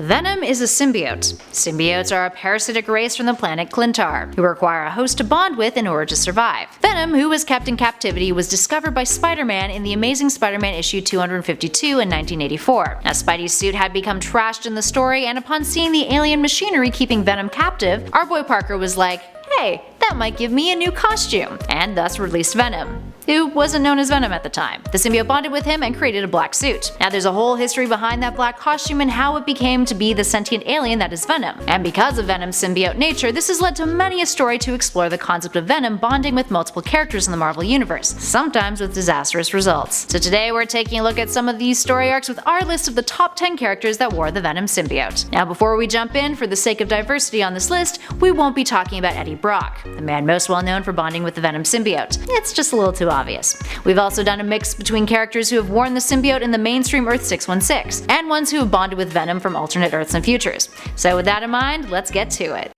Venom is a symbiote. Symbiotes are a parasitic race from the planet Klyntar, who require a host to bond with in order to survive. Venom, who was kept in captivity, was discovered by Spider-Man in The Amazing Spider-Man issue 252 in 1984. Now, Spidey's suit had become trashed in the story, and upon seeing the alien machinery keeping Venom captive, our boy Parker was like, hey, that might give me a new costume, and thus released Venom, who wasn't known as Venom at the time. The symbiote bonded with him and created a black suit. Now there's a whole history behind that black costume and how it became to be the sentient alien that is Venom. And because of Venom's symbiote nature, this has led to many a story to explore the concept of Venom bonding with multiple characters in the Marvel Universe, sometimes with disastrous results. So today we're taking a look at some of these story arcs with our list of the top 10 characters that wore the Venom symbiote. Now before we jump in, for the sake of diversity on this list, we won't be talking about Eddie Brock, the man most well known for bonding with the Venom symbiote. It's just a little too obvious. We've also done a mix between characters who have worn the symbiote in the mainstream Earth 616, and ones who have bonded with Venom from alternate Earths and futures. So with that in mind, let's get to it.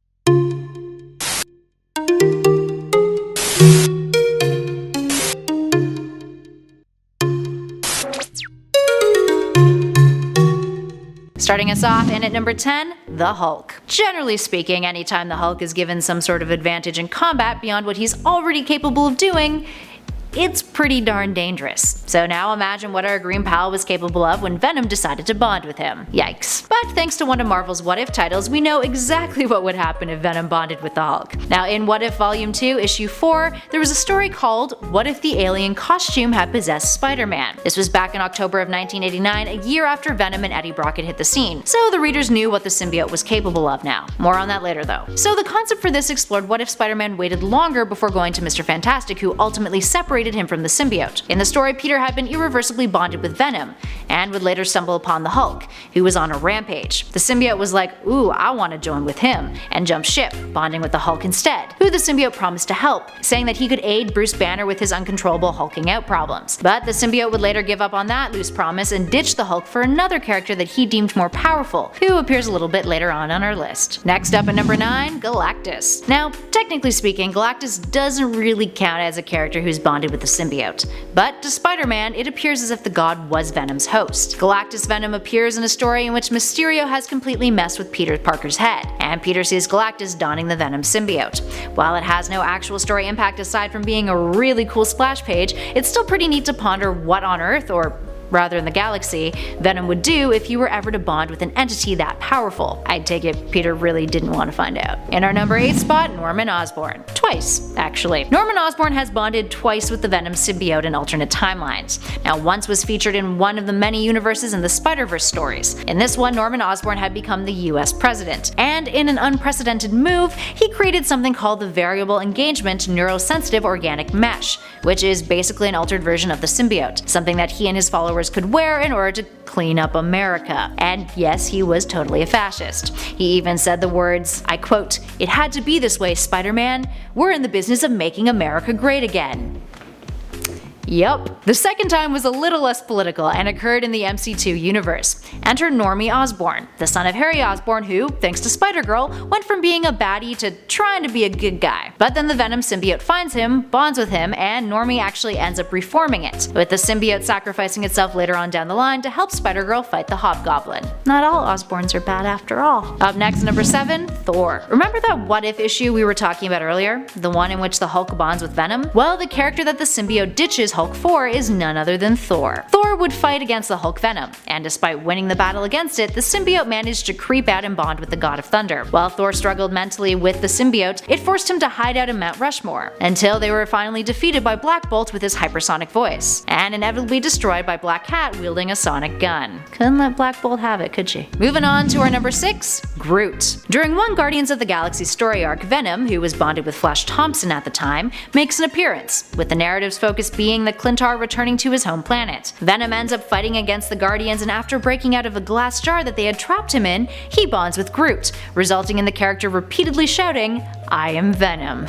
Starting us off in at number 10, the Hulk. Generally speaking, anytime the Hulk is given some sort of advantage in combat beyond what he's already capable of doing, it's pretty darn dangerous. So now imagine what our green pal was capable of when Venom decided to bond with him. Yikes. But thanks to one of Marvel's What If titles, we know exactly what would happen if Venom bonded with the Hulk. Now in What If Volume 2, Issue 4, there was a story called What If the Alien Costume Had Possessed Spider-Man? This was back in October of 1989, a year after Venom and Eddie Brock had hit the scene, so the readers knew what the symbiote was capable of now. More on that later though. So the concept for this explored what if Spider-Man waited longer before going to Mr. Fantastic, who ultimately separated him from the symbiote. In the story, Peter had been irreversibly bonded with Venom, and would later stumble upon the Hulk, who was on a rampage. The symbiote was like, ooh, I want to join with him, and jumped ship, bonding with the Hulk instead, who the symbiote promised to help, saying that he could aid Bruce Banner with his uncontrollable hulking out problems. But the symbiote would later give up on that loose promise and ditch the Hulk for another character that he deemed more powerful, who appears a little bit later on our list. Next up at number 9, Galactus. Now, technically speaking, Galactus doesn't really count as a character who's bonded with the symbiote. But to Spider-Man, it appears as if the god was Venom's host. Galactus Venom appears in a story in which Mysterio has completely messed with Peter Parker's head, and Peter sees Galactus donning the Venom symbiote. While it has no actual story impact aside from being a really cool splash page, it's still pretty neat to ponder what on Earth, or rather in the galaxy, Venom would do if you were ever to bond with an entity that powerful. I'd take it Peter really didn't want to find out. In our number 8 spot, Norman Osborn. Twice, actually. Norman Osborn has bonded twice with the Venom symbiote in alternate timelines. Now, once was featured in one of the many universes in the Spider-Verse stories. In this one, Norman Osborn had become the US president, and in an unprecedented move, he created something called the Variable Engagement Neurosensitive Organic Mesh, which is basically an altered version of the symbiote, something that he and his followers could wear in order to clean up America. And yes, he was totally a fascist. He even said the words, I quote, "It had to be this way, Spider-Man. We're in the business of making America great again." Yup. The second time was a little less political and occurred in the MC2 universe. Enter Normie Osborn, the son of Harry Osborn who, thanks to Spider-Girl, went from being a baddie to trying to be a good guy. But then the Venom symbiote finds him, bonds with him, and Normie actually ends up reforming it, with the symbiote sacrificing itself later on down the line to help Spider-Girl fight the Hobgoblin. Not all Osborns are bad after all. Up next, number 7, Thor. Remember that What If issue we were talking about earlier? The one in which the Hulk bonds with Venom? Well, the character that the symbiote ditches Hulk for is none other than Thor. Thor would fight against the Hulk Venom, and despite winning the battle against it, the symbiote managed to creep out and bond with the God of Thunder. While Thor struggled mentally with the symbiote, it forced him to hide out in Mount Rushmore, until they were finally defeated by Black Bolt with his hypersonic voice, and inevitably destroyed by Black Cat wielding a sonic gun. Couldn't let Black Bolt have it, could she? Moving on to our number 6, Groot. During one Guardians of the Galaxy story arc, Venom, who was bonded with Flash Thompson at the time, makes an appearance, with the narrative's focus being the Klyntar returning to his home planet. Venom ends up fighting against the Guardians, and after breaking out of a glass jar that they had trapped him in, he bonds with Groot, resulting in the character repeatedly shouting, "I am Venom."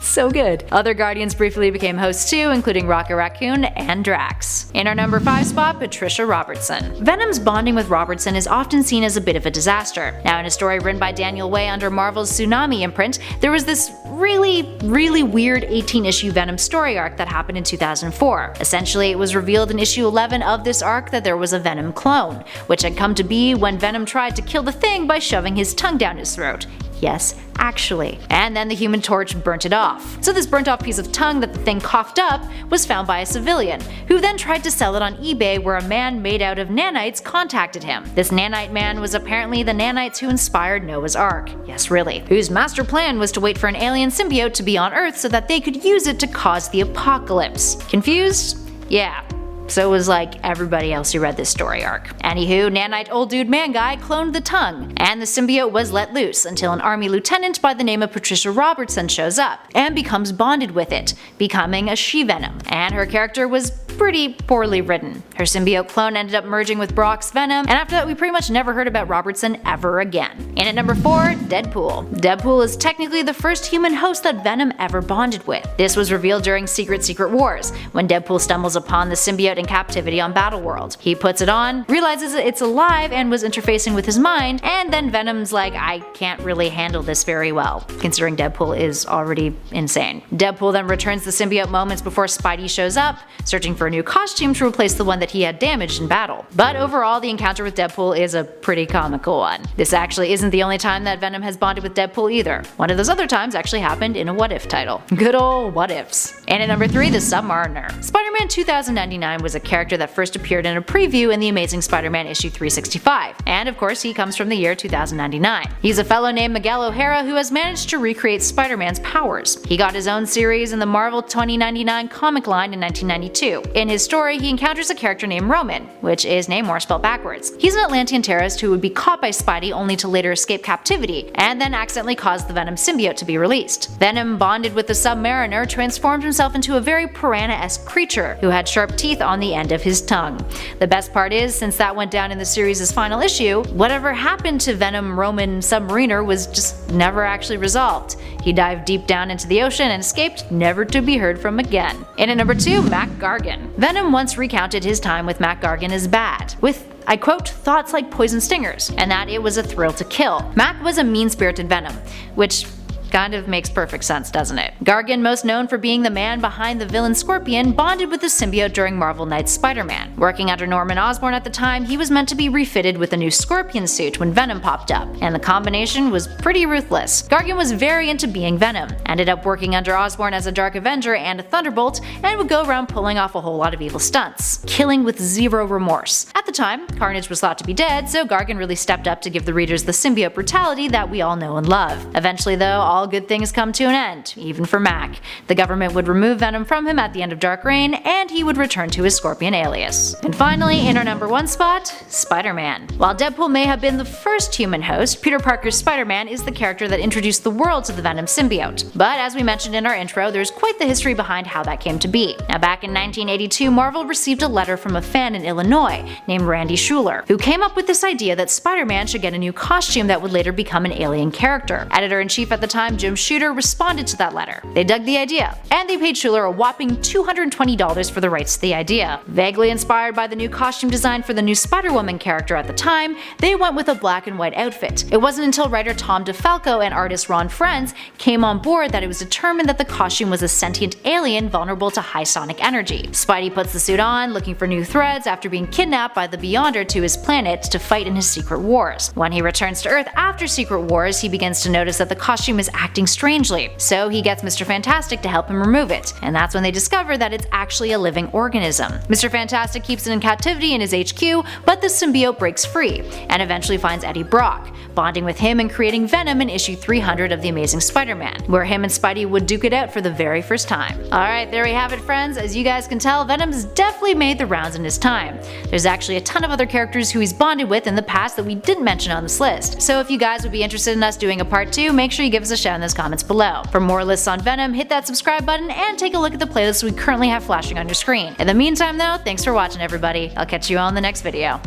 So good. Other Guardians briefly became hosts too, including Rocket Raccoon and Drax. In our number 5 spot, Patricia Robertson. Venom's bonding with Robertson is often seen as a bit of a disaster. Now, in a story written by Daniel Way under Marvel's Tsunami imprint, there was this really weird 18-issue Venom story arc that happened in 2004. Essentially, it was revealed in issue 11 of this arc that there was a Venom clone, which had come to be when Venom tried to kill the Thing by shoving his tongue down his throat. Yes, actually. And then the Human Torch burnt it off. So this burnt off piece of tongue that the Thing coughed up was found by a civilian, who then tried to sell it on eBay, where a man made out of nanites contacted him. This nanite man was apparently the nanites who inspired Noah's Ark. Yes, really. Whose master plan was to wait for an alien symbiote to be on Earth so that they could use it to cause the apocalypse. Confused? Yeah. So was like everybody else who read this story arc. Anywho, nanite old dude man guy cloned the tongue, and the symbiote was let loose until an army lieutenant by the name of Patricia Robertson shows up and becomes bonded with it, becoming a she-Venom. And her character was pretty poorly written. Her symbiote clone ended up merging with Brock's Venom, and after that we pretty much never heard about Robertson ever again. In at number 4, Deadpool. Deadpool is technically the first human host that Venom ever bonded with. This was revealed during Secret Wars, when Deadpool stumbles upon the symbiote in captivity on Battleworld. He puts it on, realizes it's alive and was interfacing with his mind, and then Venom's like, I can't really handle this very well, considering Deadpool is already insane. Deadpool then returns the symbiote moments before Spidey shows up, searching for a new costume to replace the one that he had damaged in battle. But overall, the encounter with Deadpool is a pretty comical one. This actually isn't the only time that Venom has bonded with Deadpool either. One of those other times actually happened in a What If title. Good ol' What Ifs. And at number 3, the Submariner. Spider-Man 2099 was a character that first appeared in a preview in the Amazing Spider-Man issue 365. And of course, he comes from the year 2099. He's a fellow named Miguel O'Hara who has managed to recreate Spider-Man's powers. He got his own series in the Marvel 2099 comic line in 1992. In his story, he encounters a character named Roman, which is Namor spelled backwards. He's an Atlantean terrorist who would be caught by Spidey only to later escape captivity, and then accidentally cause the Venom symbiote to be released. Venom, bonded with the Submariner, transformed himself into a very piranha-esque creature who had sharp teeth on the end of his tongue. The best part is, since that went down in the series' final issue, whatever happened to Venom Roman Submariner was just never actually resolved. He dived deep down into the ocean and escaped, never to be heard from again. In at number 2, Mac Gargan. Venom once recounted his time with Mac Gargan as bad, with, I quote, thoughts like poison stingers, and that it was a thrill to kill. Mac was a mean-spirited Venom, which kind of makes perfect sense, doesn't it? Gargan, most known for being the man behind the villain Scorpion, bonded with the symbiote during Marvel Knight's Spider-Man. Working under Norman Osborn at the time, he was meant to be refitted with a new Scorpion suit when Venom popped up, and the combination was pretty ruthless. Gargan was very into being Venom, ended up working under Osborn as a Dark Avenger and a Thunderbolt, and would go around pulling off a whole lot of evil stunts, killing with zero remorse. At the time, Carnage was thought to be dead, so Gargan really stepped up to give the readers the symbiote brutality that we all know and love. Eventually though, all good things come to an end, even for Mac. The government would remove Venom from him at the end of Dark Reign, and he would return to his Scorpion alias. And finally, in our number 1 spot, Spider-Man. While Deadpool may have been the first human host, Peter Parker's Spider-Man is the character that introduced the world to the Venom symbiote. But as we mentioned in our intro, there's quite the history behind how that came to be. Now, back in 1982, Marvel received a letter from a fan in Illinois named Randy Schuler, who came up with this idea that Spider-Man should get a new costume that would later become an alien character. Editor-in-chief at the time, Jim Shooter, responded to that letter. They dug the idea, and they paid Schuler a whopping $220 for the rights to the idea. Vaguely inspired by the new costume design for the new Spider-Woman character at the time, they went with a black and white outfit. It wasn't until writer Tom DeFalco and artist Ron Frenz came on board that it was determined that the costume was a sentient alien vulnerable to high sonic energy. Spidey puts the suit on, looking for new threads after being kidnapped by the Beyonder to his planet to fight in his Secret Wars. When he returns to Earth after Secret Wars, he begins to notice that the costume is acting strangely, so he gets Mr. Fantastic to help him remove it, and that's when they discover that it's actually a living organism. Mr. Fantastic keeps it in captivity in his HQ, but the symbiote breaks free, and eventually finds Eddie Brock, bonding with him and creating Venom in issue 300 of The Amazing Spider-Man, where him and Spidey would duke it out for the very first time. Alright, there we have it, friends. As you guys can tell, Venom's definitely made the rounds in his time. There's actually a ton of other characters who he's bonded with in the past that we didn't mention on this list, so if you guys would be interested in us doing a part 2, make sure you give us a shout in those comments below. For more lists on Venom, hit that subscribe button and take a look at the playlists we currently have flashing on your screen. In the meantime though, thanks for watching everybody. I'll catch you all in the next video.